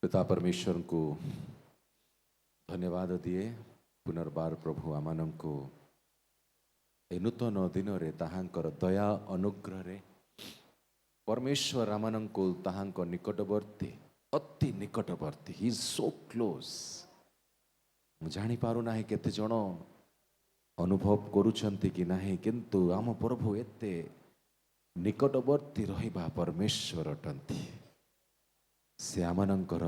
पिता परमेश्वर को धन्यवाद दिए पुनर्बार प्रभु आमान को नूतन दिन रे ताहांकर दया अनुग्रह रे परमेश्वर आमान को ताहांक निकटवर्ती अति निकटवर्ती ही इज सो क्लोज जानी पारु नाही केते जण अनुभव करूछंती कि नाही किंतु आम प्रभु एते निकटवर्ती रहिबा परमेश्वर अटंती से आमनकर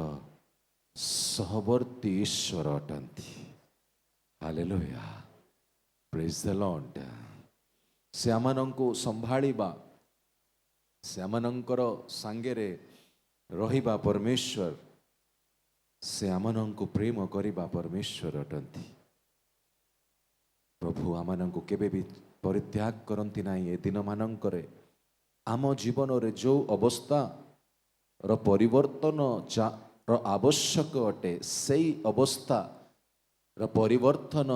सहवर्ती ईश्वर अटंती हालेलुया प्रेज द लॉर्ड से आमनंको संभाळिबा से आमनंकर सांगेरे रहिबा परमेश्वर से आमनंको प्रेम करिबा परमेश्वर अटंती प्रभु आमनंको केबे भी परित्याग करंती नाही ए दिन मानंकरे आम जीवन रे जो अवस्था रो परिवर्तन रो आवश्यक अटे सेई अवस्था रो परिवर्तन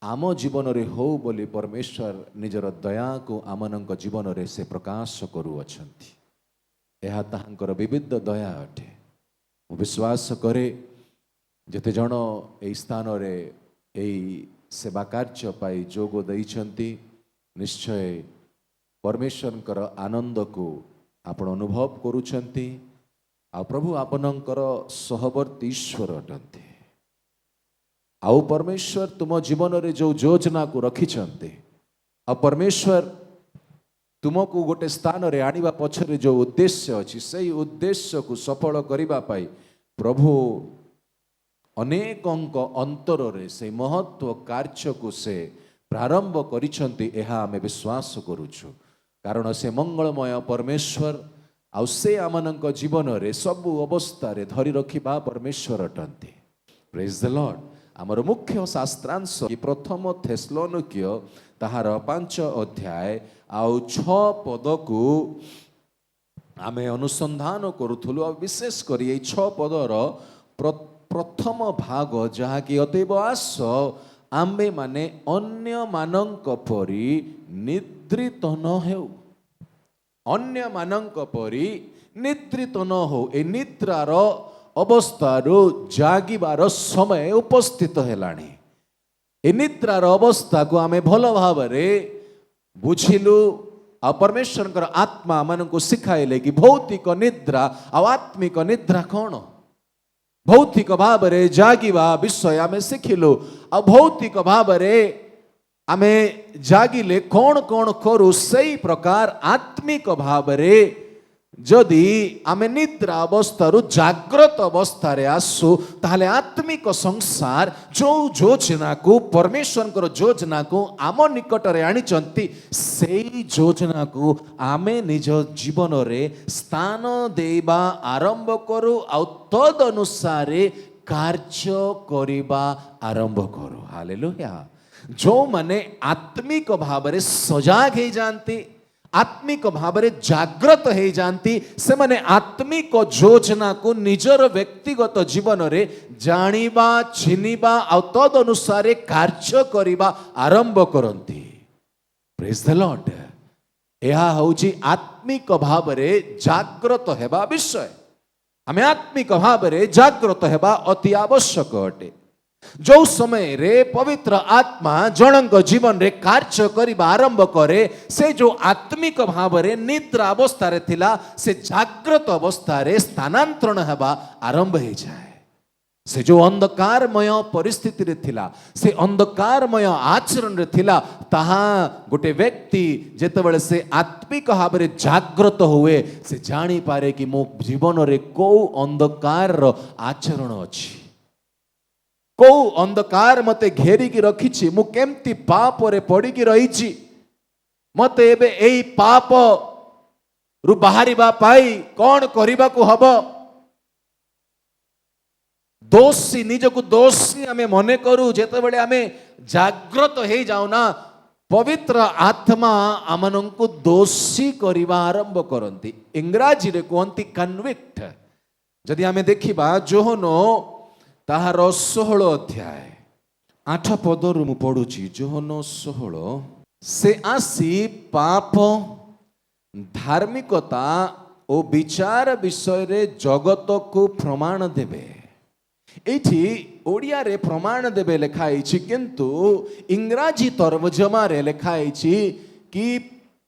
आम जीवन रे हो बोली परमेश्वर निजर दया को आमनंक जीवन रे से प्रकाश करू अछंती एहा ताहांकर विविध दया अटे मु विश्वास करे जते जण एई स्थान रे एई सेवा कार्य पाई जोग दैछंती निश्चय परमेश्वरंकर आनंद को आपण अनुभव करूछंती आ प्रभु आपनंकर सहवर्ती ईश्वर अटंती आउ परमेश्वर तुम जीवन रे जो योजना को रखिछंती आ परमेश्वर तुमको गोटे स्थान रे आनिबा पछरे जो उद्देश्य अछि सेई उद्देश्य को सफल करिबा पाई प्रभु अनेकंक अंतर रे से महत्व कार्य को से प्रारंभ करिछंती एहा आमे विश्वास करूछु कारण से मंगलमय परमेश्वर आउ से आमनंक जीवन रे सबु अवस्था रे धरि रखिबा परमेश्वर अटंती प्रेज द लॉर्ड हमर मुख्य शास्त्रांश कि प्रथम थेस्सलोनिकीय ताहार 5 अध्याय आउ 6 पद को आमे अनुसंधान करूथुलु आ विशेष करी 6 पदर प्रथम भाग जहा कि अतएव आस आम्बे माने अन्य मानंक परी निद्रित न हेउ अन्य मानंक परी निद्रित न हो ए निद्रार अवस्थारू जागिबार समय उपस्थित हेलाणी ए निद्रार अवस्था को आमे भल भावरे बुझिलु आ परमेश्वरकर आत्मा मानक शिखाइले कि भौतिक निद्रा आ आत्मिक निद्रा कौन भौतिक भाव रे जागिबा विषय आमे शिखिलु आ भौतिक भाव रे आमे जागिले कौन कौन करू सही प्रकार आत्मिक भाव रे जदि आमे निद्रा अवस्था जाग्रत अवस्था रे आसु ताहले आत्मिक संसार जो योजना को परमेश्वर योजना को आम निकट रे आनी चंती सेई योजना को आमे निज जीवन रे स्थान देबा आरंभ करू आ तद अनुसार कार्य करिबा आरंभ करू हालेलुया जो माने आत्मिक भाव रे सजाग हे जानती आत्मिक भाव रे जाग्रत हे जानती से माने आत्मिक योजना को निजर व्यक्तिगत जीवन रे जानिबा चिनिबा आ तद अनुसार कार्य करिबा आरंभ करंती प्रेज द लॉर्ड एहा होची आत्मिक भाव रे जाग्रत हेबा विषय हमें आत्मिक भाव रे जाग्रत हेबा अति आवश्यक अटे जो समय रे पवित्र आत्मा जनक जीवन रे कार्य करिबा आरंभ करे से जो आत्मिक भाव रे निद्रा अवस्था रे थिला से जाग्रत अवस्था रे स्थानांतरण हेबा आरंभ हे जाए से जो अंधकारमय परिस्थिति रे थिला से अंधकारमय आचरण रे थिला ताहा गोटे व्यक्ति जेतेबेले से आत्मिक भाव रे जाग्रत हुए से जानी पारे कि मो जीवन रे को अंधकार रो आचरण अछि को अंधकार मते घेरिकी रखिछि मु केमती पाप रे पड़िकी रहिछि मते एबे एई पाप रु बाहरिबा पाई कौन करिबा को हबो दोषी निजको दोषी आमे मने करू जेतेबेले आमे जाग्रत हे जाउना पवित्र आत्मा आमनंकु दोषी करिबा आरंभ करंती इंग्राजी रे कहंती कन्विक्ट जदि आमे देखिबा जोहनो ताहार 16 अध्याय 8 पदरु मु पढुची जोहनो 16 से आसी पाप धार्मिकता ଓ ବିଚାର ବିଷୟରେ ଜଗତକୁ ପ୍ରମାଣ ଦେବେ। ଏଇଠି ଓଡ଼ିଆରେ ପ୍ରମାଣ ଦେବେ ଲେଖା ହେଇଛି, କିନ୍ତୁ ଇଂରାଜୀ ତର୍ଜମାରେ ଲେଖା ହେଇଛି କି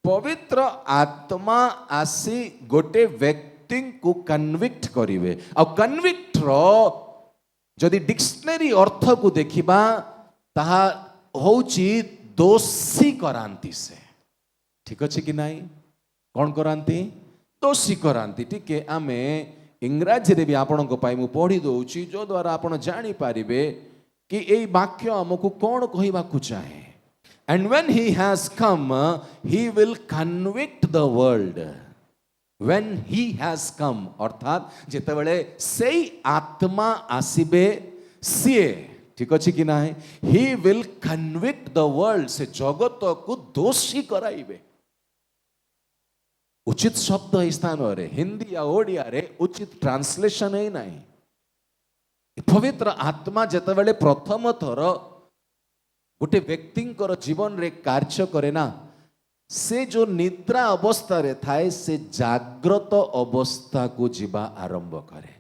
ପବିତ୍ର ଆତ୍ମା ଆସି ଗୋଟେ ବ୍ୟକ୍ତିଙ୍କୁ କନଭିକ୍ଟ କରିବେ। ଆଉ କନଭିକ୍ଟର ଯଦି ଡିକ୍ସନାରୀ ଅର୍ଥକୁ ଦେଖିବା ତାହା ହେଉଛି ଦୋଷୀ କରାନ୍ତି। ସେ ଠିକ ଅଛି କି ନାହିଁ? କ'ଣ କରାନ୍ତି? ଦୋଷୀ କରାନ୍ତି। ଟିକେ ଆମେ ଇଂରାଜୀରେ ବି ଆପଣଙ୍କ ପାଇଁ ମୁଁ ପଢ଼ି ଦେଉଛି, ଯଦ୍ୱାରା ଆପଣ ଜାଣିପାରିବେ କି ଏଇ ବାକ୍ୟ ଆମକୁ କ'ଣ କହିବାକୁ ଚାହେଁ। And when he has come, he will convict the world. When he has come ଅର୍ଥାତ୍ ଯେତେବେଳେ ସେଇ ଆତ୍ମା ଆସିବେ, ସିଏ ଠିକ ଅଛି କି ନାହିଁ, he will convict the world, ସେ ଜଗତକୁ ଦୋଷୀ କରାଇବେ। ଉଚିତ ଶବ୍ଦ ଏହି ସ୍ଥାନରେ ହିନ୍ଦୀ ଆଉ ଓଡ଼ିଆରେ ଉଚିତ ଟ୍ରାନ୍ସଲେସନ ହେଇ ନାହିଁ। ପବିତ୍ର ଆତ୍ମା ଯେତେବେଳେ ପ୍ରଥମ ଥର ଗୋଟେ ବ୍ୟକ୍ତିଙ୍କର ଜୀବନରେ କାର୍ଯ୍ୟ କରେ ନା, ସେ ଯୋଉ ନିଦ୍ରା ଅବସ୍ଥାରେ ଥାଏ ସେ ଜାଗ୍ରତ ଅବସ୍ଥାକୁ ଯିବା ଆରମ୍ଭ କରେ।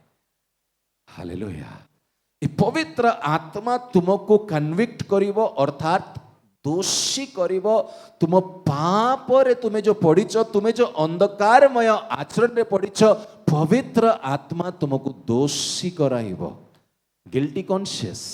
ହାଲେଲୁୟା। ଏ ପବିତ୍ର ଆତ୍ମା ତୁମକୁ କନଭିକ୍ଟ କରିବ, ଅର୍ଥାତ୍ ଦୋଷୀ କରିବ। ତୁମ ପାପରେ ତୁମେ ଯୋଉ ପଡ଼ିଛ, ତୁମେ ଯୋଉ ଅନ୍ଧକାରମୟ ଆଚରଣରେ ପଡ଼ିଛ, ପବିତ୍ର ଆତ୍ମା ତୁମକୁ ଦୋଷୀ କରାଇବ। Guilty conscious.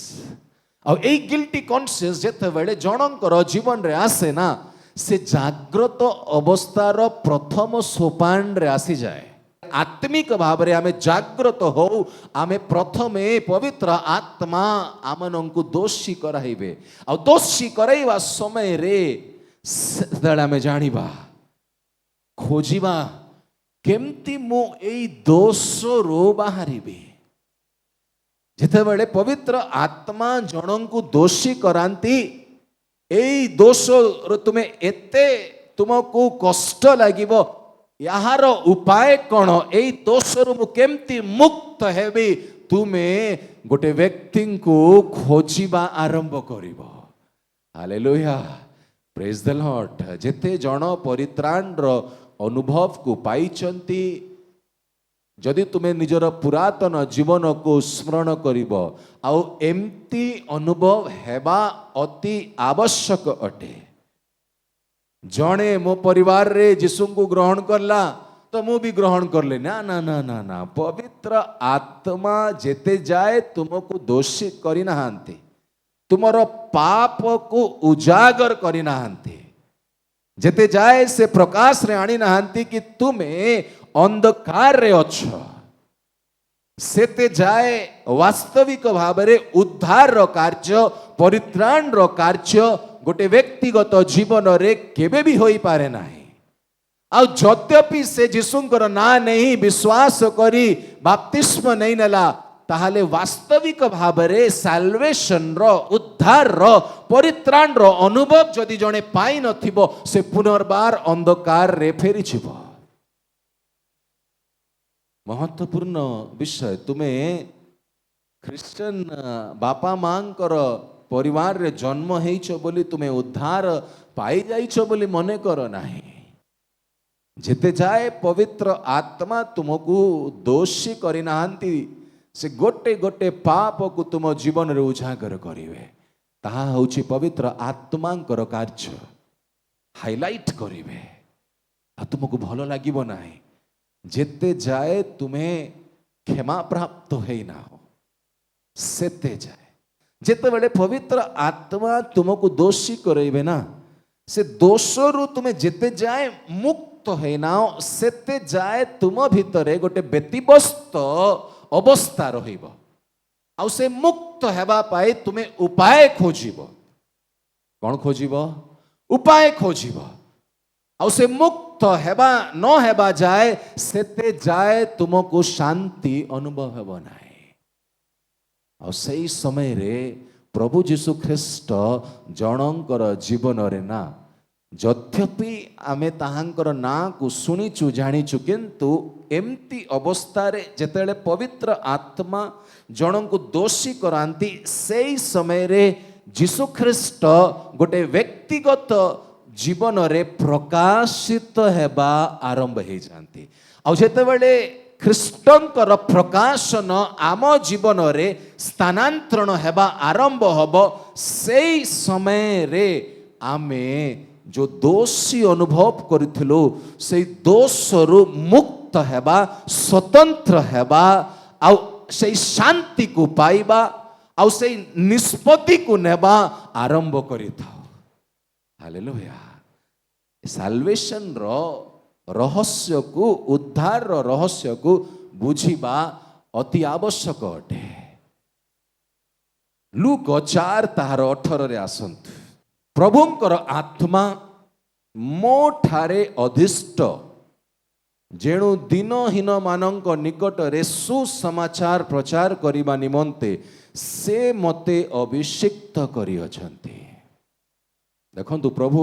ଆଉ ଏଇ ଗିଲ୍ଟି କନସିୟସ୍ ଯେତେବେଳେ ଜଣଙ୍କର ଜୀବନରେ ଆସେ ନା, ସେ ଜାଗ୍ରତ ଅବସ୍ଥାର ପ୍ରଥମ ସୋପାନରେ ଆସିଯାଏ। ଆତ୍ମିକ ଭାବରେ ଆମେ ଜାଗ୍ରତ ହଉ, ଆମେ ପ୍ରଥମେ ପବିତ୍ର ଆତ୍ମା ଆମମାନଙ୍କୁ ଦୋଷୀ କରାଇବେ। ଆଉ ଦୋଷୀ କରାଇବା ସମୟରେ ସେତେବେଳେ ଆମେ ଜାଣିବା, ଖୋଜିବା କେମିତି ମୁଁ ଏଇ ଦୋଷରୁ ବାହାରିବି। ଯେତେବେଳେ ପବିତ୍ର ଆତ୍ମା ଜଣଙ୍କୁ ଦୋଷୀ କରାନ୍ତି, ଏଇ ଦୋଷରୁ ତୁମେ ଏତେ ତୁମକୁ କଷ୍ଟ ଲାଗିବ, ଏହାର ଉପାୟ କ'ଣ? ଏଇ ଦୋଷରୁ ମୁଁ କେମିତି ମୁକ୍ତ ହେବି? ତୁମେ ଗୋଟେ ବ୍ୟକ୍ତିଙ୍କୁ ଖୋଜିବା ଆରମ୍ଭ କରିବ। ହାଲେଲୁୟା, ପ୍ରେଜ୍ ଦ ଲର୍ଡ। ଯେତେ ଜଣ ପରିତ୍ରାଣର ଅନୁଭବକୁ ପାଇଛନ୍ତି, ଯଦି ତୁମେ ନିଜର ପୁରାତନ ଜୀବନକୁ ସ୍ମରଣ କରିବ, ଆଉ ଏମିତି ଅନୁଭବ ହେବା ଅତି ଆବଶ୍ୟକ ଅଟେ। ଜଣେ ମୋ ପରିବାରରେ ଯୀଶୁଙ୍କୁ ଗ୍ରହଣ କଲା ତ ମୁଁ ବି ଗ୍ରହଣ କଲି, ନା ନା ନା ନା ନା। ପବିତ୍ର ଆତ୍ମା ଯେତେ ଯାଏ ତୁମକୁ ଦୋଷୀ କରିନାହାନ୍ତି, ତୁମର ପାପକୁ ଉଜାଗର କରିନାହାନ୍ତି, ଯେତେ ଯାଏ ସେ ପ୍ରକାଶରେ ଆଣିନାହାନ୍ତି କି ତୁମେ ଅନ୍ଧକାରରେ ଅଛ, ସେତେ ଯାଏ ବାସ୍ତବିକ ଭାବରେ ଉଦ୍ଧାରର କାର୍ଯ୍ୟ, ପରିତ୍ରାଣର କାର୍ଯ୍ୟ ଗୋଟେ ବ୍ୟକ୍ତିଗତ ଜୀବନରେ କେବେ ବି ହୋଇପାରେ ନାହିଁ। ଆଉ ଯଦ୍ୟପି ସେ ଯୀଶୁଙ୍କର ନାଁ ନେଇ ବିଶ୍ୱାସ କରି ବାପ୍ତିସ୍ମ ନେଇନେଲା, ତାହେଲେ ବାସ୍ତବିକ ଭାବରେ ସାଲଭେସନର, ଉଦ୍ଧାରର, ପରିତ୍ରାଣର ଅନୁଭବ ଯଦି ଜଣେ ପାଇନଥିବ, ସେ ପୁନର୍ବାର ଅନ୍ଧକାରରେ ଫେରିଯିବ। ମହତ୍ୱପୂର୍ଣ୍ଣ ବିଷୟ, ତୁମେ ଖ୍ରୀଷ୍ଟିଆନ ବାପା ମାଙ୍କର ପରିବାରରେ ଜନ୍ମ ହେଇଛ ବୋଲି ତୁମେ ଉଦ୍ଧାର ପାଇଯାଇଛ ବୋଲି ମନେ କର ନାହିଁ। ଯେତେ ଯାଏ ପବିତ୍ର ଆତ୍ମା ତୁମକୁ ଦୋଷୀ କରିନାହାନ୍ତି, ସେ ଗୋଟେ ଗୋଟେ ପାପକୁ ତୁମ ଜୀବନରେ ଉଜାଗର କରିବେ। ତାହା ହେଉଛି ପବିତ୍ର ଆତ୍ମାଙ୍କର କାର୍ଯ୍ୟ। ହାଇଲାଇଟ୍ କରିବେ, ଆଉ ତୁମକୁ ଭଲ ଲାଗିବ ନାହିଁ ଯେତେ ଯାଏ ତୁମେ କ୍ଷମା ପ୍ରାପ୍ତ ହେଇନାହ, ସେତେ ଯାଏ। ଯେତେବେଳେ ପବିତ୍ର ଆତ୍ମା ତୁମକୁ ଦୋଷୀ କରାଇବେ ନା, ସେ ଦୋଷରୁ ତୁମେ ଯେତେ ଯାଏ ମୁକ୍ତ ହେଇନାହ, ସେତେ ଯାଏ ତୁମ ଭିତରେ ଗୋଟେ ବ୍ୟତିବ୍ୟସ୍ତ ଅବସ୍ଥା ରହିବ। ଆଉ ସେ ମୁକ୍ତ ହେବା ପାଇଁ ତୁମେ ଉପାୟ ଖୋଜିବ। କ'ଣ ଖୋଜିବ? ଉପାୟ ଖୋଜିବ। ଆଉ ସେ ମୁକ୍ତ ହେବା ନ ହେବା ଯାଏ, ସେତେ ଯାଏ ତୁମକୁ ଶାନ୍ତି ଅନୁଭବ ହେବ ନାହିଁ। ଆଉ ସେଇ ସମୟରେ ପ୍ରଭୁ ଯୀଶୁ ଖ୍ରୀଷ୍ଟ ଜଣଙ୍କର ଜୀବନରେ ନା, ଯଦ୍ୟପି ଆମେ ତାହାଙ୍କର ନାଁକୁ ଶୁଣିଛୁ, ଜାଣିଛୁ, କିନ୍ତୁ ଏମିତି ଅବସ୍ଥାରେ ଯେତେବେଳେ ପବିତ୍ର ଆତ୍ମା ଜଣଙ୍କୁ ଦୋଷୀ କରାନ୍ତି, ସେଇ ସମୟରେ ଯୀଶୁ ଖ୍ରୀଷ୍ଟ ଗୋଟେ ବ୍ୟକ୍ତିଗତ ଜୀବନରେ ପ୍ରକାଶିତ ହେବା ଆରମ୍ଭ ହେଇଯାନ୍ତି। ଆଉ ଯେତେବେଳେ ଖ୍ରୀଷ୍ଟଙ୍କର ପ୍ରକାଶନ ଆମ ଜୀବନରେ ସ୍ଥାନାନ୍ତରଣ ହେବା ଆରମ୍ଭ ହେବ, ସେଇ ସମୟରେ ଆମେ जो दोषी अनुभव करिथिलु से दोषरु मुक्त हेबा, स्वतंत्र हेबा, आउ से शांति को पाइबा, आउ से निष्पत्ति को नेबा आरंभ करिथाउ। हालेलुया। साल्वेशन रो रहस्य को, उद्धार रो रहस्य को बुझिबा अति आवश्यक अटे। लूक 4 ताहार 18 रे आसंतु। प्रभुंकर आत्मा मो ठारे अधिष्ट, जेणु दिनहीन मानक निकट रे सुसमाचार प्रचार करिबा निमंते से मते अभिषिक्त करिअछंती। देखंतु प्रभु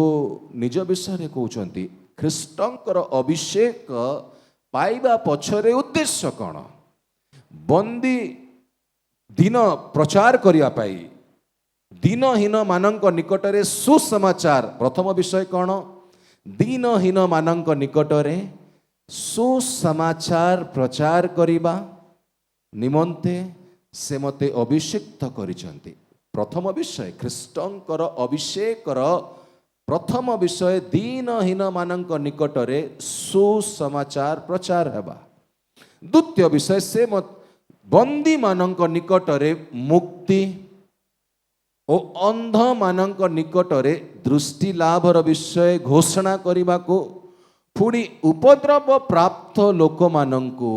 निज विषय कहउछंती ख्रीष्टंकर अभिषेक पाइबा पछरे उद्देश्य कौन? बंदी दिन प्रचार करिया पाई, दीनहीन मानक निकटरे सुसमाचार। प्रथम विषय कौन? दीनहीन मानक निकटरे सुसमाचार प्रचार करिबा निमंते से मते अभिषिक्त करिसंती। प्रथम विषय ख्रीष्टंकर अभिषेकर प्रथम विषय दीनहीन मानक निकटरे सुसमाचार प्रचार हेबा। द्वितीय विषय से बंदी मानक निकटरे मुक्ति ओ अंध मानक निकटरे दृष्टि लाभर विषय घोषणा करने को, पुणी उपद्रव प्राप्त लोक मानंकु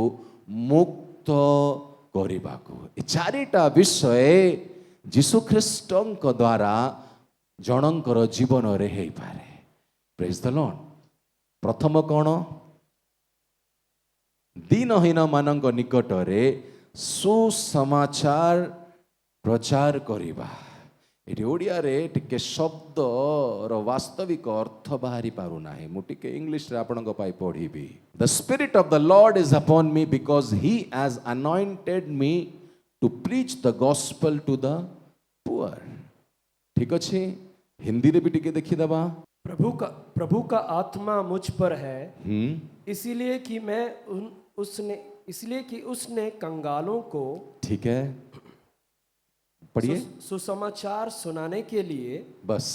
मुक्त करने को। ये चारिटा विषय जीशु ख्रीष्टंक द्वारा जनकर जीवन रे हेई पारे। Praise the Lord. प्रथम कौन? दीनहीन मानक निकटरे सुसमाचार प्रचार करिबा। ये ओडिया रे टिके शब्द रो वास्तविक अर्थ बाहरी पारु नाही। मु टिके इंग्लिश रे आपनक पाई पढिबी। The spirit of the Lord is upon me because he has anointed me to preach the gospel to the poor. ठीक अछि। हिंदी रे भी टिके देखि दबा। प्रभु का आत्मा मुझ पर है, इसीलिए कि उसने कंगालों को, ठीक है पढ़िए, सुसमाचार सुनाने के लिए। बस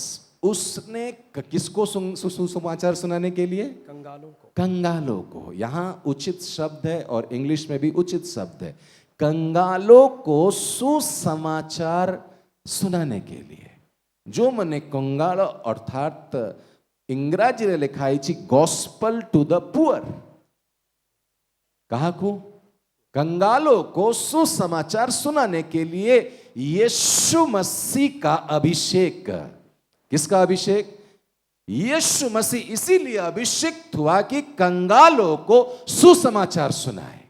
उसने किसको सुसमाचार सुनाने के लिए? कंगालों को। कंगालों को यहाँ उचित शब्द है और इंग्लिश में भी उचित शब्द है। कंगालों को सुसमाचार सुनाने के लिए। जो मने कंगाल अर्थात इंग्राजी रे लिखाई छी गॉस्पेल टू द पुअर। कहा को? कंगालों को सुसमाचार सुनाने के लिए यीशु मसीह का अभिषेक। किसका अभिषेक? यीशु मसीह इसीलिए अभिषेक हुआ कि कंगालों को सुसमाचार सुनाए।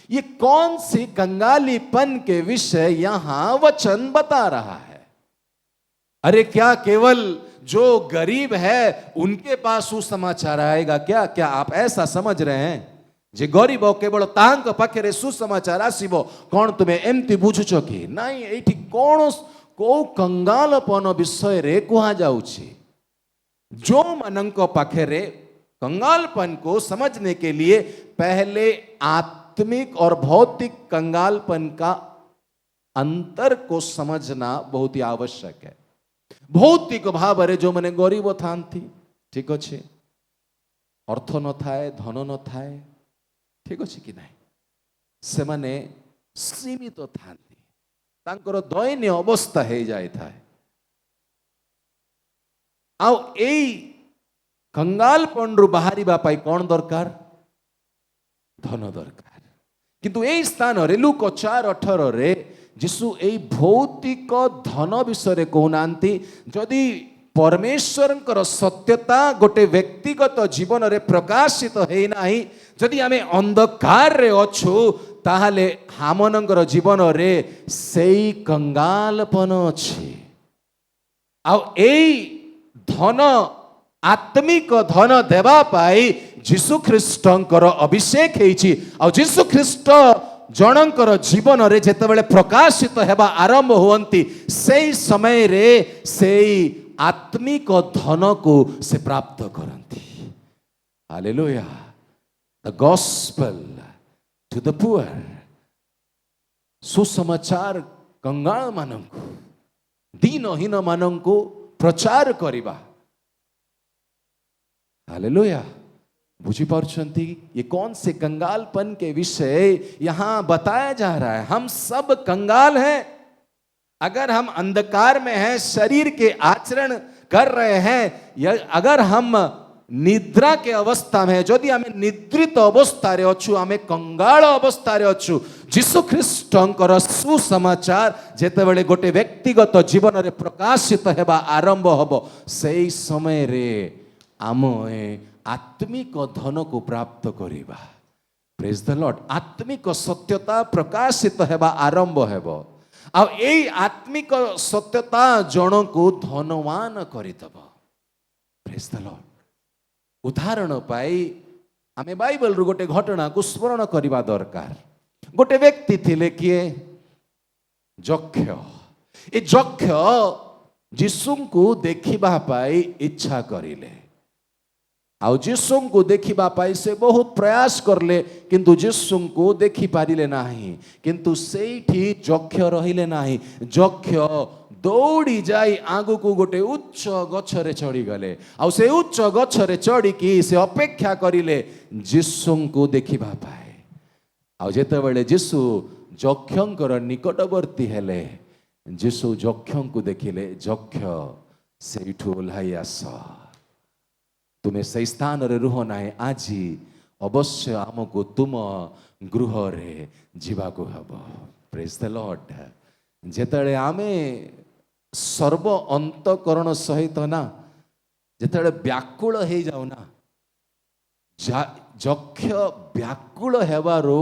ये कौन सी कंगालीपन के विषय यहां वचन बता रहा है? अरे क्या केवल जो गरीब है उनके पास सुसमाचार आएगा क्या? क्या आप ऐसा समझ रहे हैं? जे गरीब केवल तांक पाखे सुसमाचार आसीबो कौन तुम्हें एमती बुझुछ कि नहीं? एठी कौन को कंगालपन विषय रे कुहा जाउछि। जो मानक पाखे कंगालपन को समझने के लिए पहले आत्मिक और भौतिक कंगालपन का अंतर को समझना बहुत ही आवश्यक है। भौतिक भाव रे जो माने गरीब थांती, ठीक अच्छे, अर्थ न थाए, धन न थाए, ठीक अच्छे कि नहीं, से माने सीमित थांती, तांकर दयनीय अवस्था हो जाए थाए। आउ एई कंगालपन रु बाहरिबा पाई कौन दरकार? धन दरकार। किंतु एई स्थान रे लूक 4:18 रे जीशु एई भौतिक धन विषय कहूनांती। जदि परमेश्वर सत्यता गोटे व्यक्तिगत जीवन रे प्रकाशित है नाही, जदि आमे अंधकार रे अछु, ताहाले हमनकर जीवन रे सेई कंगालपन अछि। आउ एई धन आत्मिक धन देवा पाई जीशु ख्रीष्टंकर अभिषेक हेछि। आउ जीशु ख्रीष्ट जनकर जीवन रे जेतेबेले प्रकाशित हेबा आरंभ होवंती, सेई समय रे सेई आत्मिक धन को से प्राप्त करंती। Hallelujah. The the gospel to the poor, सुसमाचार कंगाल मानंकु दीनहीन मानंकु प्रचार करिबा। हालेलुया। बुझी पारुछंती ये कौन से कंगालपन के विषय यहां बताया जा रहा है। हम सब कंगाल हैं। अगर हम अंधकार में हैं, शरीर के आचरण कर रहे हैं, या अगर हम निद्रा के अवस्था में, जदि आम निद्रित अवस्था अच्छु, आम कंगाल अवस्था अच्छु, जीशु ख्रीष्टंकर सुसमाचार जेतेबेले गोटे व्यक्तिगत जीवन रे प्रकाशित हेबा आरंभ हबो, सेई समय रे आम आत्मिक धन को प्राप्त करिबा। Praise the Lord. आत्मिक सत्यता प्रकाशित हेबा आरंभ हेबो। आ एई आत्मिक सत्यता जन को धनवान करिदब। Praise the Lord. उदाहरण पाई आमे बाइबल रु गोटे घटना को स्मरण करिबा दरकार। गोटे व्यक्ति थिले किए जक्ष। ए जक्ष जीसु को देखिबा पाई इच्छा करिले। आउ जीसु को देखिबा पाई से बहुत प्रयास करले, किंतु जीसु को देखि पारिले नाही। किंतु सेठी जक्ष रहिले नाही। जक्ष दौड़ी जाई आगु को गोटे उच्च गछरे चढ़ी गले। आउ से उच्च गछरे चढ़ी की से अपेक्षा करिले जीसु को देखिबा पाए। आउ जेतेबेले जीसु जक्षंकर निकटवर्ती हेले, जीसु जक्षं को देखिले, जक्ष सेठू ओह्लाई आस, तुम्हें से स्थान रे रुह नाही, आज अवश्य आमको तुम गृह रे जीवा को हबो। Praise the Lord. जेतेबेले आमे सर्व अंतकरण सहित ना जेतेबेले व्याकुल हे जाऊ ना, जक्ष व्याकुल हेबारो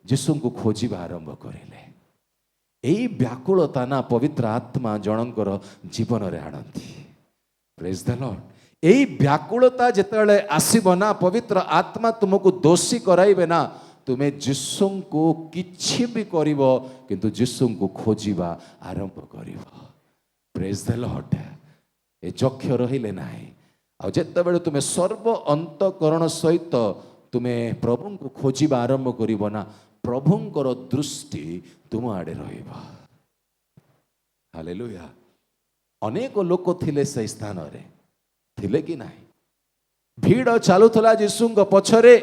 जीसु को खोजिबा आरंभ करिले। एई व्याकुलता ना पवित्र आत्मा जनकर जीवन रे आनंती। Praise the Lord. एई व्याकुलता जेतेबेले आसीबो ना, पवित्र आत्मा तुमको दोषी कराइबे ना, तुम्हें जीसु को किछि भी करिवो, किंतु जीसु को खोजिबा आरंभ करिवो। Praise the Lord. ए जक्ष रहिले नाही। आ जेतेबेले तुम्हें सर्व अंतकरण सहित तुम्हें प्रभु को खोजिबा आरंभ करिवो ना, प्रभुंकर दृष्टि तुम आड़े रहिबा। हालेलुया। अनेक लोक थिले से स्थान रे, थिले कि नाही? भीड़ चालुथला जीसुंग पछरे।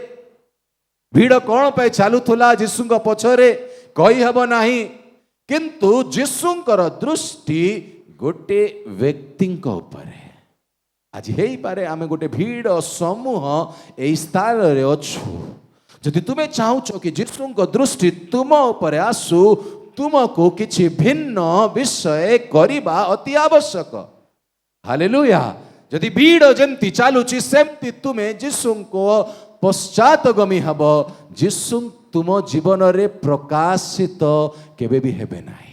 भीड़ कौन पे चालुथला जीसुंग पछरे कही हब नाही, किंतु जीसुंकर दृष्टि गोटे व्यक्तिंक ऊपर। आज हेई पारे आमे गोटे भीड़ समूह ए स्थान रे अछु। जदि तुमे चाहुछ कि जीसुंक दृष्टि तुम ऊपर आसु, तुमको किछि भिन्न विषय करिबा अति आवश्यक। हालेलुया। जदि भीड़ जेमती चालुची सेमती तुमे जीसुंको पश्चातगमी हब, जीसु तुम जीवन रे प्रकाशित केबे भी हेबे नाही।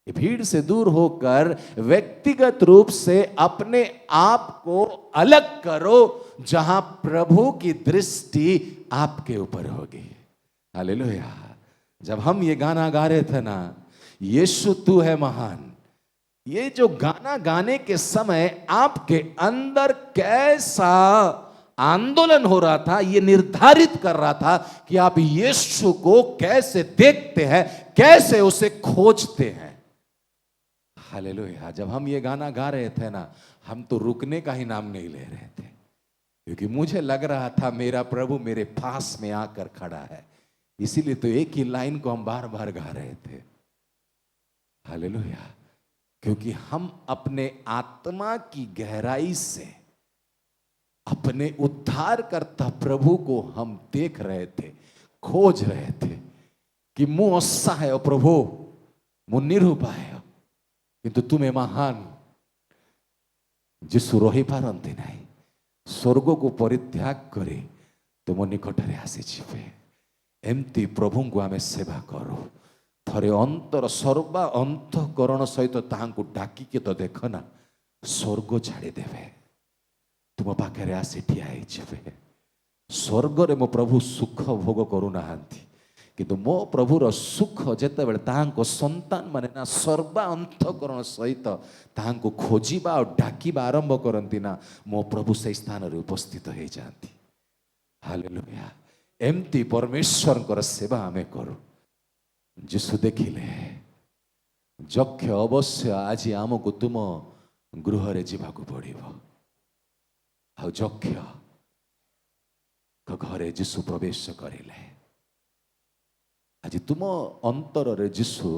भीड़ से दूर होकर व्यक्तिगत रूप से अपने आप को अलग करो, जहां प्रभु की दृष्टि आपके ऊपर होगी। हालेलुया। जब हम ये गाना गा रहे थे ना, यीशु तू है महान, ये जो गाना गाने के समय आपके अंदर कैसा आंदोलन हो रहा था, ये निर्धारित कर रहा था कि आप यीशु को कैसे देखते हैं, कैसे उसे खोजते हैं। हालेलुया। जब हम ये गाना गा रहे थे ना, हम तो रुकने का ही नाम नहीं ले रहे थे, क्योंकि मुझे लग रहा था मेरा प्रभु मेरे पास में आकर खड़ा है। इसीलिए तो एक ही लाइन को हम बार बार गा रहे थे। हालेलुया। क्योंकि हम अपने आत्मा की गहराई से अपने उद्धारकर्ता प्रभु को हम देख रहे थे, खोज रहे थे कि मु असहाय प्रभु, मु निरुपाय, किंतु तुम्हें महान जीसु रही पारंती नहीं। स्वर्ग को परित्याग करे तुम निकटरे आसी जीवे। एमती प्रभु को आमे सेवा करो। थरे अंतर सर्वा अंतकरण सहित ताहांकु डाकिके तो देख ना, स्वर्ग छाड़ी देवे, तुम पाखे आसी ठिया जीवे। स्वर्ग रे मो प्रभु सुख भोग करू नाहांती, किंतु मो प्रभुर सुख जेतेबेले ताहांको संतान माने ना सर्वा अंतकरण सहित ताहांको खोजिबा और डाकिबा आरंभ करंती ना, मो प्रभु से स्थान रे उपस्थित हो जाती। हालेलुया। एमती परमेश्वर सेवा आमे करू। जीशु देखिले यक्ष अवश्य आज आमको तुम गृह जावाक पड़ो। यक्ष घरे जीशु प्रवेश करिले। आज तुम अंतर रे जीशु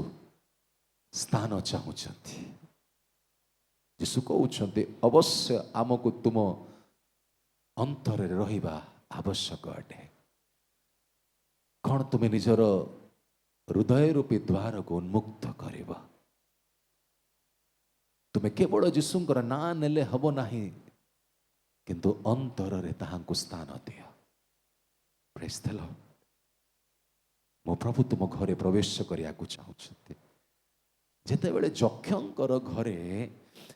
स्थान चाहूँगी। जीशु कहते अवश्य आमको तुम अंतर रहिबा आवश्यक अटे। कौन तुम्हें निजर हृदय रूपी द्वार को उन्मुक्त करिब। तुम्हें केवल जीशुंकर ना नेले हब नाही, किंतु अंतर रे ताहांकु स्थान दियो। Praise the Lord. मो प्रभु तुम घरे प्रवेश करिया को चाहूछते। जेतेबेले यक्षंकर घरे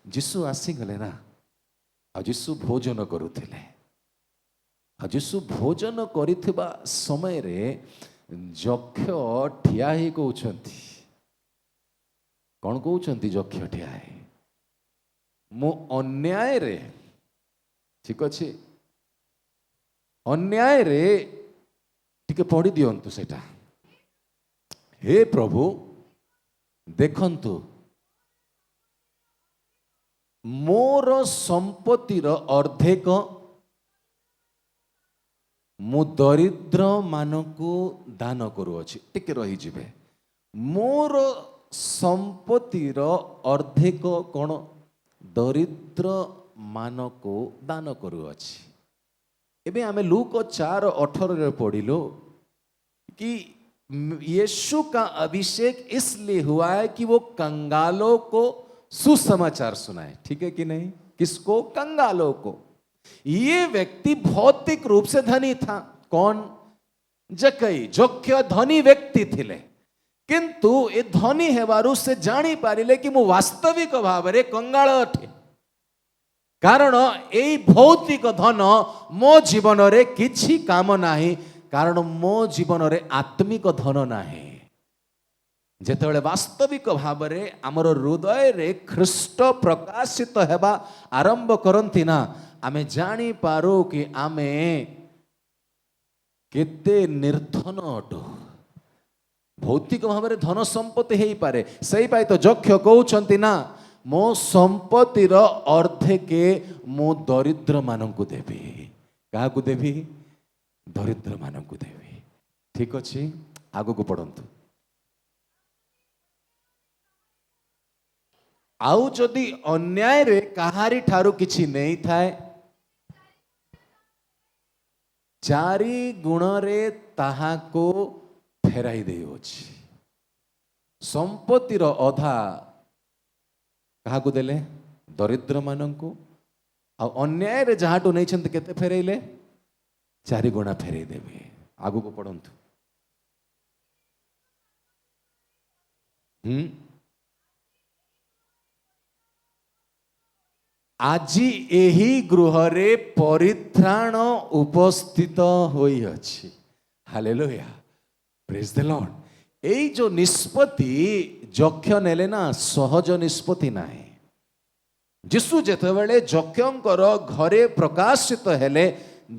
जीशु आसीगले ना, आ जीशु भोजन करुथिले। आ जीशु भोजन करिथिबा समय रे यक्ष ठिया ही कहउछंती। कौन कहउछंती? यक्ष ठिया है मो अन्याय रे, ठीक अच्छे, अन्याय रे टिके पढ़ी दियंतु सेटा। हे प्रभु देखंतु मोर संपत्तिर अर्धेक मु दरिद्र मानकु दान करूअछि। टिके रही जिवे। मोर संपत्तिर अर्धेक कोन दरिद्र मानकु दान करूअछि। एबे आमे लूक 4:18 रे पढ़िलो कि यीशु का अभिषेक इसलिए हुआ है कि वो कंगालों को सुसमाचार सुनाए। ठीक है कि नहीं? किसको? कंगालों को। ये व्यक्ति भौतिक रूप से धनी था। कौन? जक्कई। यक्ष धनी व्यक्ति थिले, किंतु ए धनी हेबारु से जानी पारिले कि मु वास्तविक भाव रे कंगाल अठे। कारण एई भौतिक धन मो जीवन रे किछि काम नाही, कारण मो जीवन रे आत्मिक धन नाही। जेतेबेले वास्तविक भाव रे हमर हृदय रे ख्रीष्ट प्रकाशित हेबा आरंभ करंती ना, आमे जानी पारो कि आमे केते निर्धन अटो। भौतिक भाव रे धन संपत्ति हेई पारे, सही पाई तो यक्ष कहउछंती ना, मो संपत्तिर अर्धे के मो दरिद्र मानंकु देबी। काहाकु देबी? दरिद्र मानंकु देबी। ठीक अछि, आगु को पढंतु। आउ जदि अन्याय रे काहारी ठारू किछि नहीं थाए, 4 गुण रे ताहाको फेराई देउछि। संपत्तिर अधा काहाकु देले? दरिद्र मानंकु। आ अन्याय रे जहाटू नहीं छंत केते फेरैले? 4 गुणा फेरे देवे। आगु को पढ़ंतु। आजी एही गृह रे परित्राण उपस्थित होई अछि। Hallelujah, praise the Lord. एई जो निष्पत्ति यक्ष नेले ना, सहज निष्पत्ति नाही। जीशु जेतेबेले यक्षंकर घरे प्रकाशित हेले,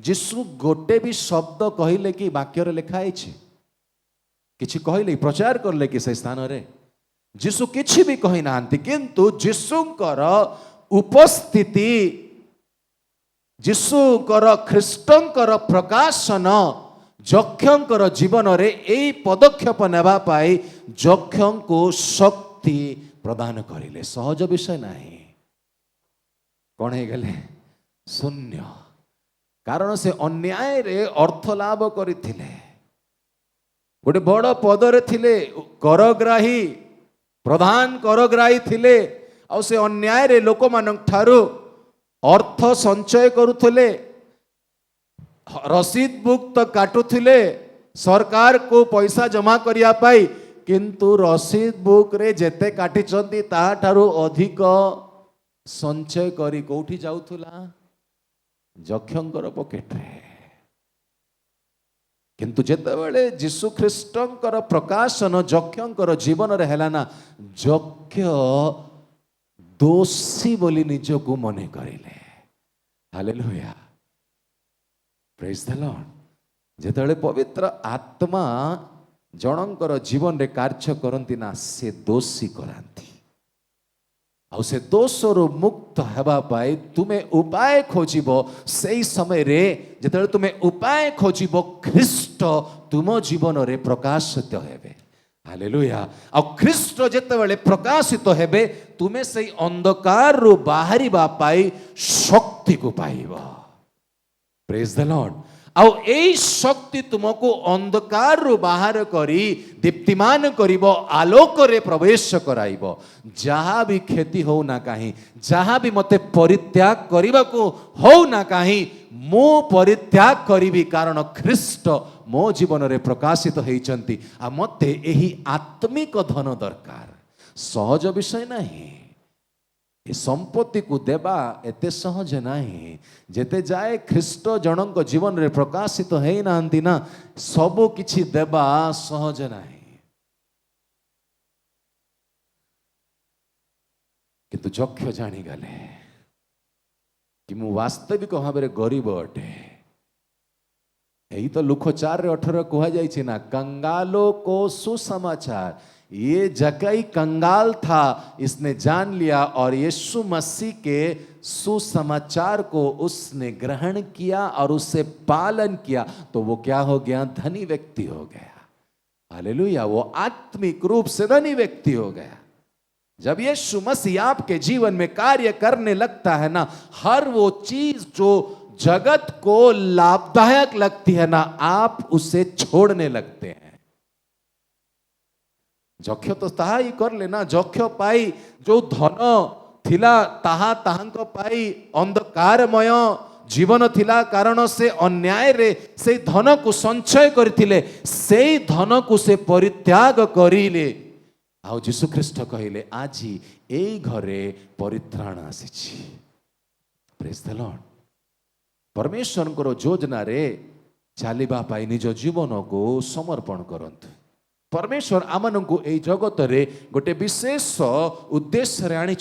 जीशु गोटे भी शब्द कहले कि वाक्य रे लिखा है किछि कहले प्रचार करले कि से स्थान रे जीशु किछि भी कहि नांती, किंतु जीशुंकर उपस्थिति, जीशुंकर ख्रीष्टंकर प्रकाशन यक्षंकर जीवन रे एई पदक्षेप नेबा पाई यक्षंको शक्ति प्रदान करिले। सहज विषय नाही। कौन है गले? शून्य। कारण से अन्याय रे अर्थ लाभ करिथिले। गोटे बड़ पदरे थिले, करग्राही, प्रधान करग्राही थिले। आ से अन्याय रे लोक मानक ठारू अर्थ संचय करुथिले, रसीद बुक तो काटुथिले सरकार को पैसा जमा करिया पाई, किंतु रसीद बुक रे जेते काटिचंती ता ठारू अधिक संचय करी कोठी जाउथुला? यक्षंकर पॉकेट रे। किंतु जेतेबेले जीशु ख्रीष्टंकर प्रकाशन यक्षंकर जीवन रे हैला ना, यक्ष दोषी बोली निजको मने करिले। Hallelujah, praise the Lord. ଯେତେବେଳେ ପବିତ୍ର ଆତ୍ମା ଜଣଙ୍କର ଜୀବନରେ କାର୍ଯ୍ୟ କରନ୍ତି ନା ସେ ଦୋଷୀ କରାନ୍ତି। ଆଉ ସେ ଦୋଷରୁ ମୁକ୍ତ ହେବା ପାଇଁ ତୁମେ ଉପାୟ ଖୋଜିବ। ସେଇ ସମୟରେ ଯେତେବେଳେ ତୁମେ ଉପାୟ ଖୋଜିବ ଖ୍ରୀଷ୍ଟ ତୁମ ଜୀବନରେ ପ୍ରକାଶିତ ହେବେ। ହାଲେଲୁୟା। ଆଉ ଖ୍ରୀଷ୍ଟ ଯେତେବେଳେ ପ୍ରକାଶିତ ହେବେ ତୁମେ ସେଇ ଅନ୍ଧକାରରୁ ବାହାରିବା ପାଇଁ ଶକ୍ତିକୁ ପାଇବ। ପ୍ରେଜ୍ ଦ ଲର୍ଡ। ଆଉ ଏଇ ଶକ୍ତି ତୁମକୁ ଅନ୍ଧକାରରୁ ବାହାର କରି ଦୀପ୍ତିମାନ କରିବ, ଆଲୋକରେ ପ୍ରବେଶ କରାଇବ। ଯାହା ବି କ୍ଷତି ହଉନା କାହିଁ, ଯାହା ବି ମୋତେ ପରିତ୍ୟାଗ କରିବାକୁ ହଉନା କାହିଁ, ମୁଁ ପରିତ୍ୟାଗ କରିବି, କାରଣ ଖ୍ରୀଷ୍ଟ ମୋ ଜୀବନରେ ପ୍ରକାଶିତ ହେଇଛନ୍ତି। ଆଉ ମୋତେ ଏହି ଆତ୍ମିକ ଧନ ଦରକାର। ସହଜ ବିଷୟ ନାହିଁ। ଏ ସମ୍ପତ୍ତିକୁ ଦେବା ଏତେ ସହଜ ନାହିଁ। ଯେତେ ଯାଏ ଖ୍ରୀଷ୍ଟ ଜଣଙ୍କ ଜୀବନରେ ପ୍ରକାଶିତ ହେଇନାହାନ୍ତି ନା, ସବୁ କିଛି ଦେବା ସହଜ ନାହିଁ। କିନ୍ତୁ ଯକ୍ଷ ଜାଣିଗଲେ କି ମୁଁ ବାସ୍ତବିକ ଭାବରେ ଗରିବ ଅଟେ। यही तो लुक 4:18 कुहाଯାଇଛି ना, कंगालों को सुसमाचार। ये जक्कई कंगाल था, इसने जान लिया और यीशु मसीह के सुसमाचार को उसने ग्रहण किया और उससे पालन किया, तो वो क्या हो गया? धनी व्यक्ति हो गया। हालेलुया। वो आत्मिक रूप से धनी व्यक्ति हो गया। जब यीशु मसीह आपके जीवन में कार्य करने लगता है ना, हर वो चीज जो जगत को लाभदायक लगती है ना, आप उसे छोड़ने लगते हैं। ଯକ୍ଷ ତ ତାହା ହିଁ କରିଲେ ନା। ଯକ୍ଷ ପାଇ ଯୋଉ ଧନ ଥିଲା ତାହା ତାହାଙ୍କ ପାଇଁ ଅନ୍ଧକାରମୟ ଜୀବନ ଥିଲା, କାରଣ ସେ ଅନ୍ୟାୟରେ ସେଇ ଧନକୁ ସଞ୍ଚୟ କରିଥିଲେ। ସେଇ ଧନକୁ ସେ ପରିତ୍ୟାଗ କରିଲେ। ଆଉ ଯୀଶୁ ଖ୍ରୀଷ୍ଟ କହିଲେ ଆଜି ଏଇ ଘରେ ପରିତ୍ରାଣ ଆସିଛି। ପ୍ରେଜ୍ ଦ ଲର୍ଡ। परमेश्वर योजना रे चलवा निज जीवन को समर्पण करंतु। परमेश्वर आमन को यही जगत रे गोटे विशेष उद्देश्य आनी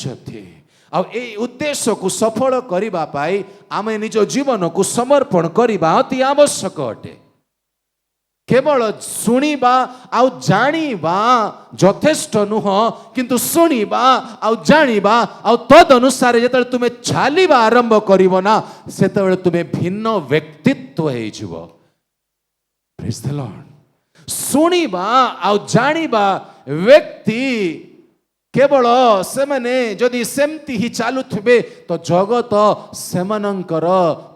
उद्देश्य को सफल करने आम निज जीवन को समर्पण करने अति आवश्यक अटे। केवल शुणा आउ जानिबा यथेष्ट नुह, किंतु शुणा आउ जानिबा आउ तद अनुसार जब तुम्हें चलवा आरंभ करिवो ना, सेतेबेले तुम्हें भिन्न व्यक्तित्व हेइजिवो। Praise the Lord. शुणा आउ जानिबा व्यक्ति केवल से मैंने जदि सेमती ही चालुथिबे तो जगत सेमानंकर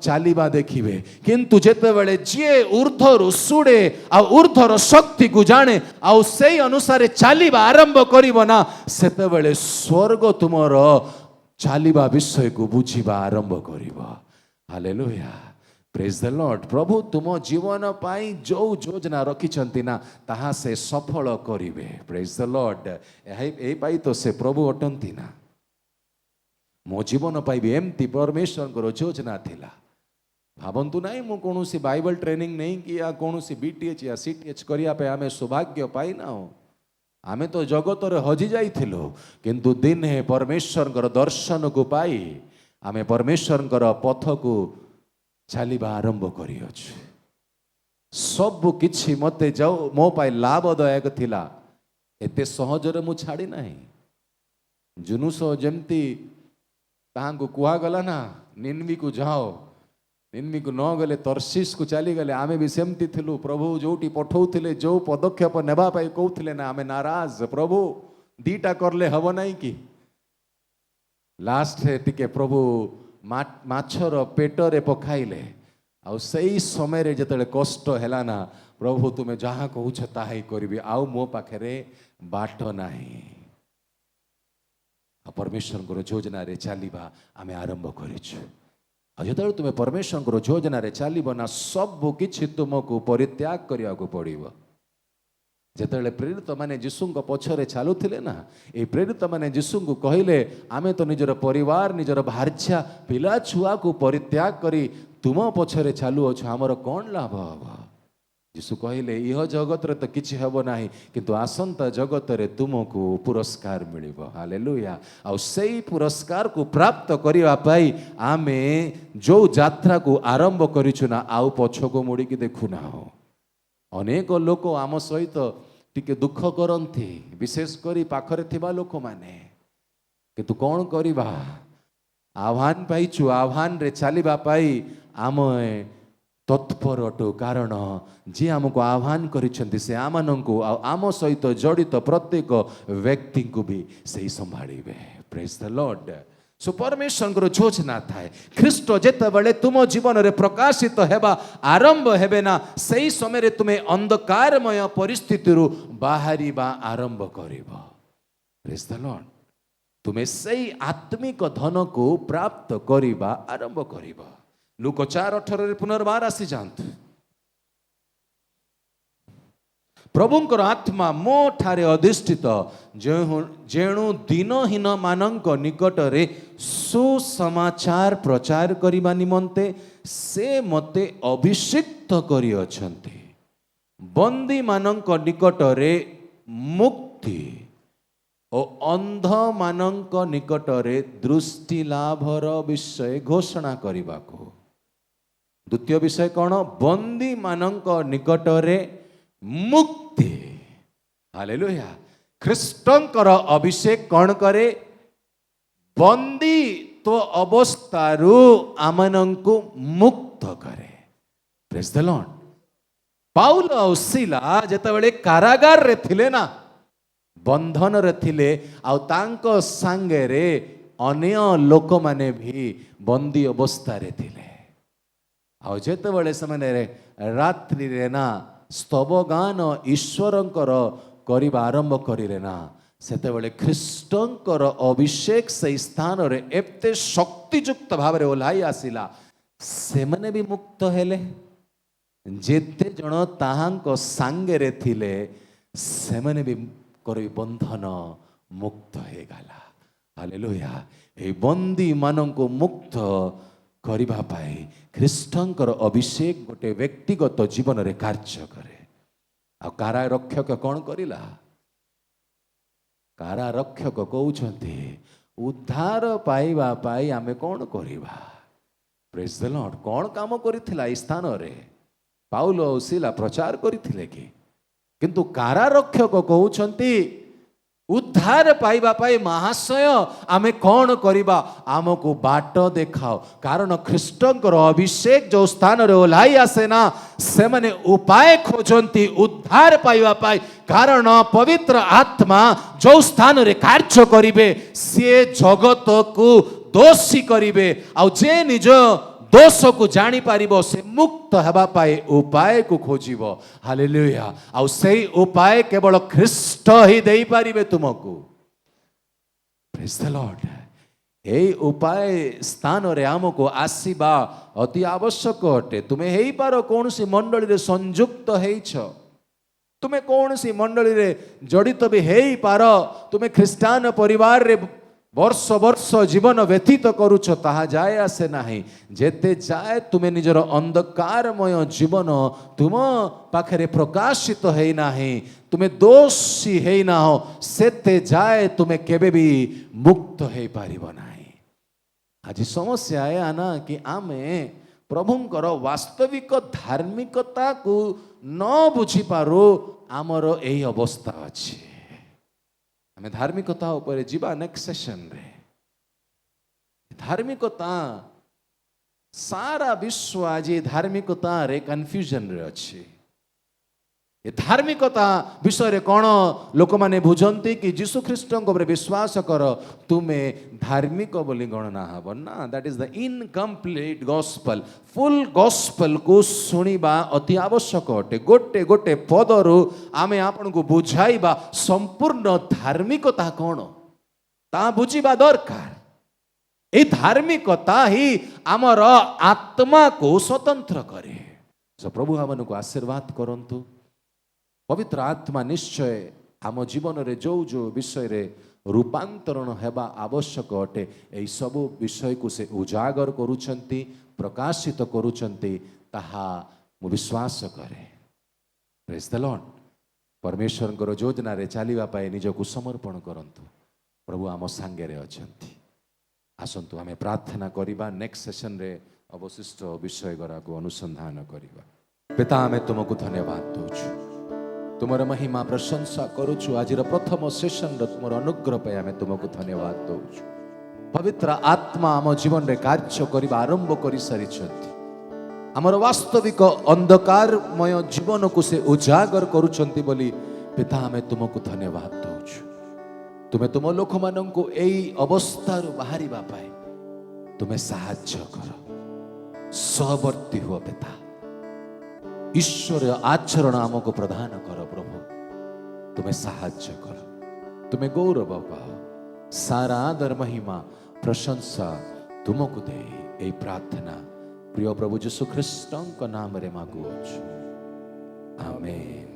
चालिबा देखिबे, किंतु जेतेबेले जे ऊर्ध्वरु सुड़े आ ऊर्ध्वर शक्ति को जाने आ सेई अनुसार चालिबा आरंभ करिवो ना, सेतेबेले स्वर्ग तुमर चालिबा विषय को बुझिबा आरंभ करिवो। हालेलुया। Praise the Lord. प्रभु तुम जीवन पाई जो योजना रखिछंती ना ताहा से सफल करिवे। Praise the Lord. एही पाई तो से प्रभु अटंती ना। मो जीवन पाई भी एमती परमेश्वर को योजना थिला। भावंतु नहीं मु कोनोसी बाइबल ट्रेनिंग नहीं किया, कोनोसी बीटीएच या सीटीएच करिया पे आमे सौभाग्य पाई ना हो। आमे तो जगत रे हजि जाइथिलो, किंतु दिने परमेश्वर को दर्शन को पाई आमे परमेश्वर को पथ को चलवा आरंभ करियछु। सब किछि मते जाओ मो पाई लाभदायक थिला, एते सहजरे मु छाड़ी नाही। जुनुस जेमती ताहांको कुहा गला ना, निन्वी को जाओ, निन्वी को न गले तर्शीस को चली गले। आमे भी सेमती थिलु। प्रभु जोटी पठौथिले, जो पदक्षेप नेबा पाई कहउथिले ना, आमे नाराज। प्रभु दीटा करले हबो नाही कि लास्ट टिके प्रभु माछर पेटरे पखाइले। आउ सही समय रे जतले कष्ट हैला ना, प्रभु तुम्हें जहाँ कहूछ ताहा ही करिबी, आउ मो पाखरे बाट नाही। परमेश्वर को योजना रे चलवा आमे आरंभ करिछु। आ जतले तुम्हें परमेश्वर को योजना रे चलिबो ना, सब किछि तुमको परित्याग करिया को पड़िबो। जेतेबेले प्रेरित माने जीशु पछरे चलुथिले ना, ए प्रेरित माने जीशु को कहले आमे तो निजर परिवार, निजर भार्या पिला छुआ को परित्याग करी तुम पछरे चालू अच्छे, आमर कौन लाभ हम? ଯୀଶୁ କହିଲେ ଇହ ଜଗତରେ ତ କିଛି ହେବ ନାହିଁ କିନ୍ତୁ ଆସନ୍ତା ଜଗତରେ ତୁମକୁ ପୁରସ୍କାର ମିଳିବ। ହାଲେଲୁୟା। ଆଉ ସେଇ ପୁରସ୍କାରକୁ ପ୍ରାପ୍ତ କରିବା ପାଇଁ ଆମେ ଯେଉଁ ଯାତ୍ରାକୁ ଆରମ୍ଭ କରିଛୁ ନା ଆଉ ପଛକୁ ମୁଡ଼ିକି ଦେଖୁନାହୁଁ। ଅନେକ ଲୋକ ଆମ ସହିତ ଟିକେ ଦୁଃଖ କରନ୍ତି, ବିଶେଷ କରି ପାଖରେ ଥିବା ଲୋକମାନେ। କିନ୍ତୁ କ'ଣ କରିବା, ଆହ୍ୱାନ ପାଇଛୁ, ଆହ୍ୱାନରେ ଚାଲିବା ପାଇଁ ଆମେ ତତ୍ପର ଅଟୁ। କାରଣ ଯିଏ ଆମକୁ ଆହ୍ୱାନ କରିଛନ୍ତି ସେ ଆମମାନଙ୍କୁ ଆଉ ଆମ ସହିତ ଜଡ଼ିତ ପ୍ରତ୍ୟେକ ବ୍ୟକ୍ତିଙ୍କୁ ବି ସେଇ ସମ୍ଭାଳିବେ। ପ୍ରେଜ୍ ଦ ଲର୍ଡ। ସୋ ପରମେଶ୍ୱରଙ୍କର ଯୋଜନା ଥାଏ ଖ୍ରୀଷ୍ଟ ଯେତେବେଳେ ତୁମ ଜୀବନରେ ପ୍ରକାଶିତ ହେବା ଆରମ୍ଭ ହେବେ ନା ସେଇ ସମୟରେ ତୁମେ ଅନ୍ଧକାରମୟ ପରିସ୍ଥିତିରୁ ବାହାରିବା ଆରମ୍ଭ କରିବ। ପ୍ରେଜ୍ ଦ ଲର୍ଡ। ତୁମେ ସେଇ ଆତ୍ମିକ ଧନକୁ ପ୍ରାପ୍ତ କରିବା ଆରମ୍ଭ କରିବ। ଲୁକ 4:18 ପୁନର୍ବାର ଆସିଯାଆନ୍ତୁ। ପ୍ରଭୁଙ୍କର ଆତ୍ମା ମୋ ଠାରେ ଅଧିଷ୍ଠିତ ଯେଣୁ ଦିନହୀନ ମାନଙ୍କ ନିକଟରେ ସୁସମାଚାର ପ୍ରଚାର କରିବା ନିମନ୍ତେ ସେ ମୋତେ ଅଭିଷିକ୍ତ କରିଅଛନ୍ତି। ବନ୍ଦୀମାନଙ୍କ ନିକଟରେ ମୁକ୍ତି ଓ ଅନ୍ଧମାନଙ୍କ ନିକଟରେ ଦୃଷ୍ଟି ଲାଭର ବିଷୟ ଘୋଷଣା କରିବାକୁ। ଦ୍ୱିତୀୟ ବିଷୟ କ'ଣ? ବନ୍ଦୀମାନଙ୍କ ନିକଟରେ ମୁକ୍ତି। ହାଲେଲୁୟା। ଖ୍ରୀଷ୍ଟଙ୍କର ଅଭିଷେକ କ'ଣ କରେ? ବନ୍ଦୀତ୍ୱ ଅବସ୍ଥାରୁ ଆମମାନଙ୍କୁ ମୁକ୍ତ କରେ। ପ୍ରେଜ୍ ଦ ଲର୍ଡ। ପାଉଲ ଆଉ ସିଲା ଯେତେବେଳେ କାରାଗାରରେ ଥିଲେ ନା, ବନ୍ଧନରେ ଥିଲେ, ଆଉ ତାଙ୍କ ସାଙ୍ଗରେ ଅନ୍ୟ ଲୋକମାନେ ବି ବନ୍ଦୀ ଅବସ୍ଥାରେ ଥିଲେ। ଆଉ ଯେତେବେଳେ ସେମାନେ ରାତ୍ରିରେ ନା ସ୍ତବଗାନ ଈଶ୍ୱରଙ୍କର କରିବା ଆରମ୍ଭ କରିଲେ ନା, ସେତେବେଳେ ଖ୍ରୀଷ୍ଟଙ୍କର ଅଭିଷେକ ସେଇ ସ୍ଥାନରେ ଏତେ ଶକ୍ତିଯୁକ୍ତ ଭାବରେ ଓହ୍ଲାଇ ଆସିଲା, ସେମାନେ ବି ମୁକ୍ତ ହେଲେ। ଯେତେ ଜଣ ତାହାଙ୍କ ସାଙ୍ଗରେ ଥିଲେ ସେମାନେ ବି ବନ୍ଧନ ମୁକ୍ତ ହେଇଗଲା। ହାଲେଲୁୟା। ଏହି ବନ୍ଦୀମାନଙ୍କୁ ମୁକ୍ତ କରିବା ପାଇଁ ଖ୍ରୀଷ୍ଟଙ୍କର ଅଭିଷେକ ଗୋଟେ ବ୍ୟକ୍ତିଗତ ଜୀବନରେ କାର୍ଯ୍ୟ କରେ। ଆଉ କାରାରକ୍ଷକ କ'ଣ କରିଲା? କାରାରକ୍ଷକ କହୁଛନ୍ତି ଉଦ୍ଧାର ପାଇବା ପାଇଁ ଆମେ କ'ଣ କରିବା? ପ୍ରେଜ୍ ଦ ଲର୍ଡ। କ'ଣ କାମ କରିଥିଲା ଏହି ସ୍ଥାନରେ? ପାଉଲ ଓ ସିଲା ପ୍ରଚାର କରିଥିଲେ କି? କିନ୍ତୁ କାରାରକ୍ଷକ କହୁଛନ୍ତି ଉଦ୍ଧାର ପାଇବା ପାଇଁ ମହାଶୟ ଆମେ କ'ଣ କରିବା? ଆମକୁ ବାଟ ଦେଖାଅ। କାରଣ ଖ୍ରୀଷ୍ଟଙ୍କର ଅଭିଷେକ ଯେଉଁ ସ୍ଥାନରେ ଓହ୍ଲାଇ ଆସେ ନା, ସେମାନେ ଉପାୟ ଖୋଜନ୍ତି ଉଦ୍ଧାର ପାଇବା ପାଇଁ। କାରଣ ପବିତ୍ର ଆତ୍ମା ଯେଉଁ ସ୍ଥାନରେ କାର୍ଯ୍ୟ କରିବେ ସିଏ ଜଗତକୁ ଦୋଷୀ କରିବେ। ଆଉ ଯେ ନିଜ ଦୋଷକୁ ଜାଣିପାରିବ ସେ ମୁକ୍ତ ହେବା ପାଇଁ ଉପାୟକୁ ଖୋଜିବ। ହାଲେଲୁୟା। ଆଉ ସେଇ ଉପାୟ କେବଳ ଖ୍ରୀଷ୍ଟ ହିଁ ଦେଇପାରିବେ ତୁମକୁ। ପ୍ରେଜ୍ ଦ ଲର୍ଡ। এই ଉପାୟ ସ୍ଥାନରେ ଆମକୁ ଆସିବା ଅତି ଆବଶ୍ୟକ ଅଟେ। ତୁମେ ହେଇପାର କୌଣସି ମଣ୍ଡଳୀରେ ସଂଯୁକ୍ତ ହେଇଛ, ତୁମେ କୌଣସି ମଣ୍ଡଳୀରେ ଜଡ଼ିତ ବି ହେଇପାର, ତୁମେ ଖ୍ରୀଷ୍ଟିଆନ ପରିବାରରେ ବର୍ଷ ବର୍ଷ ଜୀବନ ବ୍ୟତୀତ କରୁଛ, ତାହା ଯାଏ ଆସେ ନାହିଁ। ଯେତେ ଯାଏ ତୁମେ ନିଜର ଅନ୍ଧକାରମୟ ଜୀବନ ତୁମ ପାଖରେ ପ୍ରକାଶିତ ହେଇନାହିଁ, ତୁମେ ଦୋଷୀ ହେଇନାହ, ସେତେ ଯାଏ ତୁମେ କେବେ ବି ମୁକ୍ତ ହେଇପାରିବ ନାହିଁ। ଆଜି ସମସ୍ୟା ଏହା ନା କି ଆମେ ପ୍ରଭୁଙ୍କର ବାସ୍ତବିକ ଧାର୍ମିକତାକୁ ନ ବୁଝିପାରୁ ଆମର ଏହି ଅବସ୍ଥା ଅଛି। ଆମେ ଧାର୍ମିକତା ଉପରେ ଯିବା ନେକ୍ସଟ ସେସନରେ। ଧାର୍ମିକତା ସାରା ବିଶ୍ୱ ଆଜି ଧାର୍ମିକତାରେ କନଫ୍ୟୁଜନରେ ଅଛି। ଏ ଧାର୍ମିକତା ବିଷୟରେ କ'ଣ ଲୋକମାନେ ବୁଝନ୍ତି କି ଯୀଶୁ ଖ୍ରୀଷ୍ଟଙ୍କ ଉପରେ ବିଶ୍ୱାସ କର ତୁମେ ଧାର୍ମିକ ବୋଲି ଗଣନା ହେବ। ନା, ଦ୍ୟାଟ୍ ଇଜ ଦ ଇନକମ୍ପ୍ଲିଟ୍ ଗସ୍ପଲ। ଫୁଲ୍ ଗସ୍ପଲକୁ ଶୁଣିବା ଅତି ଆବଶ୍ୟକ ଅଟେ। ଗୋଟେ ଗୋଟେ ପଦରୁ ଆମେ ଆପଣଙ୍କୁ ବୁଝାଇବା ସମ୍ପୂର୍ଣ୍ଣ ଧାର୍ମିକତା କ'ଣ ତାହା ବୁଝିବା ଦରକାର। এই ଧାର୍ମିକତା ହିଁ ଆମର ଆତ୍ମାକୁ ସ୍ୱତନ୍ତ୍ର କରେ। ପ୍ରଭୁ ଆମମାନଙ୍କୁ ଆଶୀର୍ବାଦ କରନ୍ତୁ। ପବିତ୍ର ଆତ୍ମା ନିଶ୍ଚୟ ଆମ ଜୀବନରେ ଯେଉଁ ଯେଉଁ ବିଷୟରେ ରୂପାନ୍ତରଣ ହେବା ଆବଶ୍ୟକ ଅଟେ ଏହି ସବୁ ବିଷୟକୁ ସେ ଉଜାଗର କରୁଛନ୍ତି, ପ୍ରକାଶିତ କରୁଛନ୍ତି, ତାହା ମୁଁ ବିଶ୍ୱାସ କରେ। ପ୍ରେଜ୍ ଦ ଲର୍ଡ। परमेश्वर योजना रे चलिबा पाए निजକୁ समर्पण करंतु। प्रभु आम सांगेरे अछंती। आसंतु आमे प्रार्थना करिबा। नेक्स्ट सेशन रे अवशिष्ट विषय गराको अनुसंधान करिबा। पिता आमे तुमको धन्यवाद दोछु, तुमर महिमा प्रशंसा करूछु। आजिर प्रथम सेशन रे तुमर अनुग्रह पे आमे तुमको धन्यवाद दोछु। पवित्र आत्मा आम जीवन रे कार्य करिबा आरंभ करि सारिछंती। आमर वास्तविक अंधकारमय जीवन को से उजागर करुछंती बोली पिता आमे तुमको धन्यवाद दोछु। तुमे तुम लोक माननकु एई अवस्था बाहरिबा पाए तुमे साहाय्य कर, सहवर्ती हुआ पिता। ईश्वर आचरण आमको प्रदान कर प्रभु, तुमे साहाय्य कर, तुमे गौरव पाओ। सारा आदर महिमा प्रशंसा तुमको दे एई प्रार्थना प्रिय प्रभु यीशु ख्रीष्टଙ୍କ ନାମରେ ମାଗୁଅଛୁ। ଆମେନ୍।